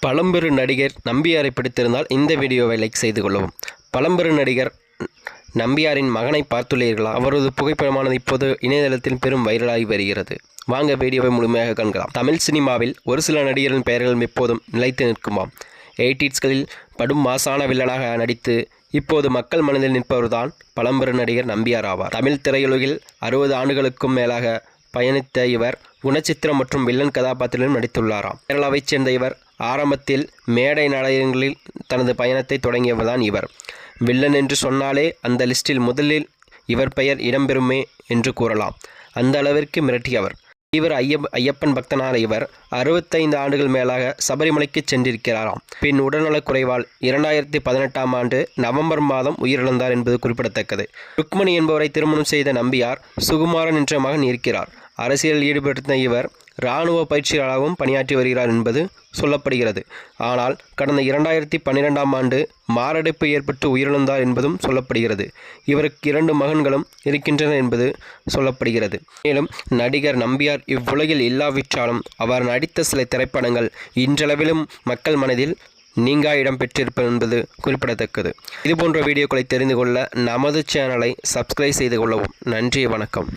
பழம்பெரு நடிகர் நம்பியாரை பிடித்திருந்தால் இந்த வீடியோவை லைக் செய்து கொள்ளவும். பழம்பெரு நடிகர் நம்பியாரின் மகனை பார்த்துள்ளீர்களா? அவரது புகைப்படமானது இப்போது இணையதளத்தில் பெரும் வைரலாகி வருகிறது. வாங்க வீடியோவை முழுமையாக காண்கலாம். தமிழ் சினிமாவில் ஒரு சில நடிகர்களின் பெயர்கள் எப்போதும் நிலைத்து நிற்குமாம். 80ஸ்களில் படும் மாசான வில்லனாக நடித்து இப்போது மக்கள் மனதில் நிற்பவர்தான் பழம்பெரு நடிகர் நம்பியார் ஆவார். தமிழ் திரையுலகில் 60 ஆண்டுகளுக்கும் மேலாக பயணித்த இவர் குணச்சித்திரம் மற்றும் வில்லன் கதாபாத்திரத்திலும் நடித்துள்ளாராம். கேரளாவைச் சேர்ந்த இவர் ஆரம்பத்தில் மேடை நாடகங்களில் தனது பயணத்தை தொடங்கியவர்தான் இவர். வில்லன் என்று சொன்னாலே அந்த லிஸ்டில் முதலில் இவர் பெயர் இடம்பெறுமே என்று கூறலாம். அந்த அளவிற்கு மிரட்டியவர். இவர் ஐயப்பன் பக்தனான இவர் 65 ஆண்டுகள் மேலாக சபரிமலைக்கு சென்றிருக்கிறாராம். பின் உடல்நலக் குறைவால் 2018ஆம் ஆண்டு நவம்பர் மாதம் உயிரிழந்தார் என்பது குறிப்பிடத்தக்கது. ருக்மணி என்பவரை திருமணம் செய்த நம்பியார் சுகுமாரன் என்ற மகன் இருக்கிறார். அரசியலில் ஈடுபட்ட இவர் இராணுவ பயிற்சியாளராகவும் பணியாற்றி வருகிறார் என்பது சொல்லப்படுகிறது. ஆனால் கடந்த 2012ஆம் ஆண்டு மாரடைப்பு ஏற்பட்டு உயிரிழந்தார் என்பதும் சொல்லப்படுகிறது. இவருக்கு 2 மகன்களும் இருக்கின்றனர் என்பது சொல்லப்படுகிறது. மேலும் நடிகர் நம்பியார் இவ்வுலகில் இல்லாவிட்டாலும் அவர் நடித்த சில திரைப்படங்கள் இன்றளவிலும் மக்கள் மனதில் நீங்கா இடம் பெற்றிருப்பது என்பது குறிப்பிடத்தக்கது. இதுபோன்ற வீடியோக்களை தெரிந்து கொள்ள நமது சேனலை சப்ஸ்கிரைப் செய்து கொள்ளவும். நன்றி, வணக்கம்.